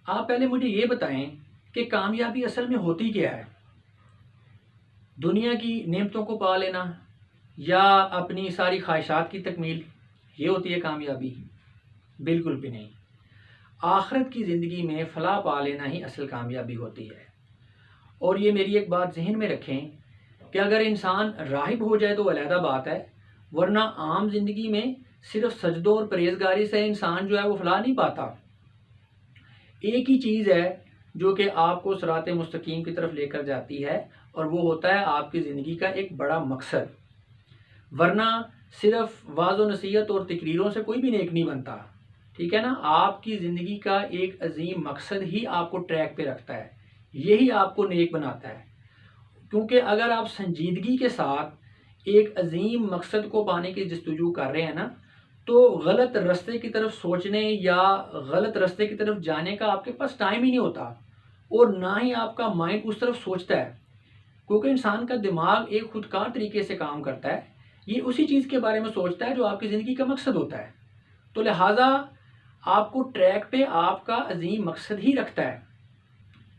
آپ پہلے مجھے یہ بتائیں کہ کامیابی اصل میں ہوتی کیا ہے؟ دنیا کی نعمتوں کو پا لینا یا اپنی ساری خواہشات کی تکمیل، یہ ہوتی ہے کامیابی؟ بالکل بھی نہیں۔ آخرت کی زندگی میں فلاح پا لینا ہی اصل کامیابی ہوتی ہے۔ اور یہ میری ایک بات ذہن میں رکھیں کہ اگر انسان راہب ہو جائے تو علیحدہ بات ہے، ورنہ عام زندگی میں صرف سجدوں اور پرہیزگاری سے انسان جو ہے وہ فلاح نہیں پاتا۔ ایک ہی چیز ہے جو کہ آپ کو صراط مستقیم کی طرف لے کر جاتی ہے، اور وہ ہوتا ہے آپ کی زندگی کا ایک بڑا مقصد۔ ورنہ صرف واعظ و نصیحت اور تقریروں سے کوئی بھی نیک نہیں بنتا، ٹھیک ہے نا؟ آپ کی زندگی کا ایک عظیم مقصد ہی آپ کو ٹریک پہ رکھتا ہے، یہی آپ کو نیک بناتا ہے۔ کیونکہ اگر آپ سنجیدگی کے ساتھ ایک عظیم مقصد کو پانے کی جستجو کر رہے ہیں نا، تو غلط راستے کی طرف سوچنے یا غلط راستے کی طرف جانے کا آپ کے پاس ٹائم ہی نہیں ہوتا، اور نہ ہی آپ کا مائنڈ اس طرف سوچتا ہے، کیونکہ انسان کا دماغ ایک خودکار طریقے سے کام کرتا ہے، یہ اسی چیز کے بارے میں سوچتا ہے جو آپ کی زندگی کا مقصد ہوتا ہے۔ تو لہٰذا آپ کو ٹریک پہ آپ کا عظیم مقصد ہی رکھتا ہے۔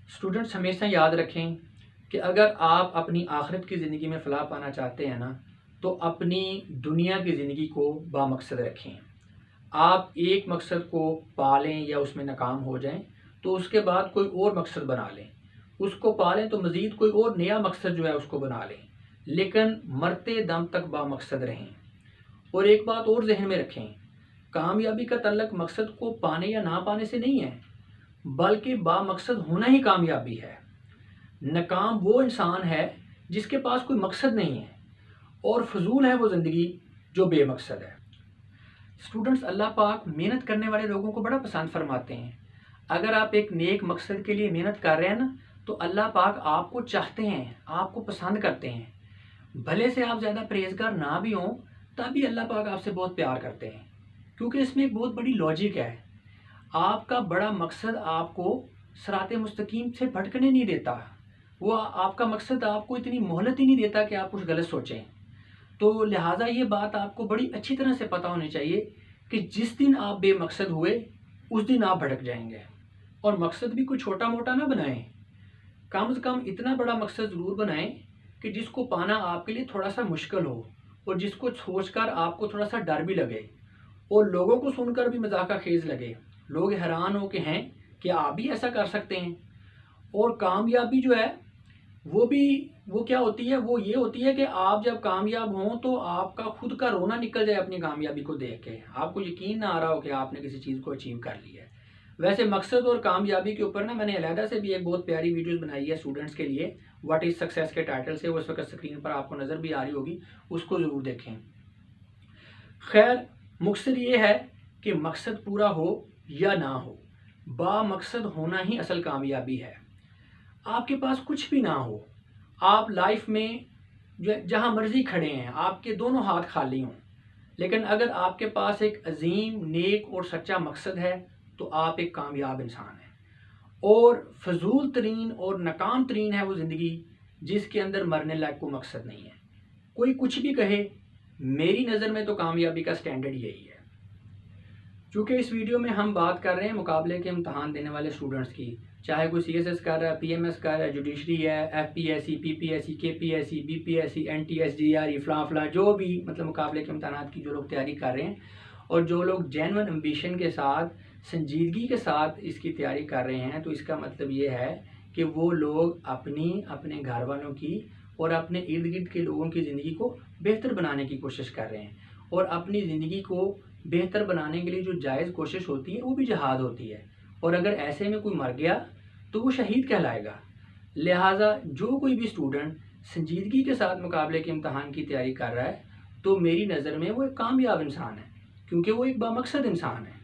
اسٹوڈنٹس ہمیشہ یاد رکھیں کہ اگر آپ اپنی آخرت کی زندگی میں فلاح پانا چاہتے ہیں نا، تو اپنی دنیا کی زندگی کو بامقصد رکھیں۔ آپ ایک مقصد کو پالیں یا اس میں ناکام ہو جائیں تو اس کے بعد کوئی اور مقصد بنا لیں، اس کو پالیں تو مزید کوئی اور نیا مقصد جو ہے اس کو بنا لیں، لیکن مرتے دم تک بامقصد رہیں۔ اور ایک بات اور ذہن میں رکھیں، کامیابی کا تعلق مقصد کو پانے یا نہ پانے سے نہیں ہے، بلکہ بامقصد ہونا ہی کامیابی ہے۔ ناکام وہ انسان ہے جس کے پاس کوئی مقصد نہیں ہے، اور فضول ہے وہ زندگی جو بے مقصد ہے۔ اسٹوڈنٹس، اللہ پاک محنت کرنے والے لوگوں کو بڑا پسند فرماتے ہیں۔ اگر آپ ایک نیک مقصد کے لیے محنت کر رہے ہیں نا، تو اللہ پاک آپ کو چاہتے ہیں، آپ کو پسند کرتے ہیں۔ بھلے سے آپ زیادہ پرہیزگار نہ بھی ہوں، تب بھی اللہ پاک آپ سے بہت پیار کرتے ہیں، کیونکہ اس میں ایک بہت بڑی لاجک ہے۔ آپ کا بڑا مقصد آپ کو صراط مستقیم سے بھٹکنے نہیں دیتا، وہ آپ کا مقصد آپ کو اتنی مہلت ہی نہیں دیتا کہ آپ کچھ غلط سوچیں۔ تو لہٰذا یہ بات آپ کو بڑی اچھی طرح سے پتہ ہونی چاہیے کہ جس دن آپ بے مقصد ہوئے اس دن آپ بھٹک جائیں گے۔ اور مقصد بھی کوئی چھوٹا موٹا نہ بنائیں، کم از کم اتنا بڑا مقصد ضرور بنائیں کہ جس کو پانا آپ کے لیے تھوڑا سا مشکل ہو، اور جس کو سوچ کر آپ کو تھوڑا سا ڈر بھی لگے، اور لوگوں کو سن کر بھی مذاق خیز لگے، لوگ حیران ہو کہ ہیں کہ آپ بھی ایسا کر سکتے ہیں۔ اور کامیابی جو ہے وہ کیا ہوتی ہے؟ وہ یہ ہوتی ہے کہ آپ جب کامیاب ہوں تو آپ کا خود کا رونا نکل جائے اپنی کامیابی کو دیکھ کے، آپ کو یقین نہ آ رہا ہو کہ آپ نے کسی چیز کو اچیو کر لیا ہے۔ ویسے مقصد اور کامیابی کے اوپر نا میں نے علیحدہ سے بھی ایک بہت پیاری ویڈیوز بنائی ہے اسٹوڈنٹس کے لیے، واٹ از سکسیس کے ٹائٹل سے، وہ اس وقت اسکرین پر آپ کو نظر بھی آ رہی ہوگی، اس کو ضرور دیکھیں۔ خیر، مقصد یہ ہے کہ مقصد پورا ہو یا نہ ہو، با مقصد ہونا ہی اصل کامیابی ہے۔ آپ کے پاس کچھ بھی نہ ہو، آپ لائف میں جہاں مرضی کھڑے ہیں، آپ کے دونوں ہاتھ خالی ہوں، لیکن اگر آپ کے پاس ایک عظیم، نیک اور سچا مقصد ہے تو آپ ایک کامیاب انسان ہیں۔ اور فضول ترین اور ناکام ترین ہے وہ زندگی جس کے اندر مرنے لائق کوئی مقصد نہیں ہے۔ کوئی کچھ بھی کہے، میری نظر میں تو کامیابی کا سٹینڈرڈ یہی ہے۔ چونکہ اس ویڈیو میں ہم بات کر رہے ہیں مقابلے کے امتحان دینے والے اسٹوڈنٹس کی، چاہے کوئی سی ایس ایس کر رہا ہے، پی ایم ایس کر رہا ہے، جوڈیشری ہے، F P S C, P P S C, K P S C, B P S C, N T S, G R E, فلاں فلاں، جو بھی مطلب مقابلے کے امتحانات کی جو لوگ تیاری کر رہے ہیں، اور جو لوگ جینون امبیشن کے ساتھ، سنجیدگی کے ساتھ اس کی تیاری کر رہے ہیں، تو اس کا مطلب یہ ہے کہ وہ لوگ اپنے گھر والوں کی اور اپنے ارد گرد کے لوگوں کی زندگی کو بہتر بنانے کی کوشش کر رہے ہیں، اور اپنی زندگی کو بہتر بنانے کے لیے جو جائز کوشش ہوتی ہے وہ بھی جہاد ہوتی ہے، اور اگر ایسے میں کوئی مر گیا تو وہ شہید کہلائے گا۔ لہٰذا جو کوئی بھی اسٹوڈنٹ سنجیدگی کے ساتھ مقابلے کے امتحان کی تیاری کر رہا ہے تو میری نظر میں وہ ایک کامیاب انسان ہے، کیونکہ وہ ایک بامقصد انسان ہے۔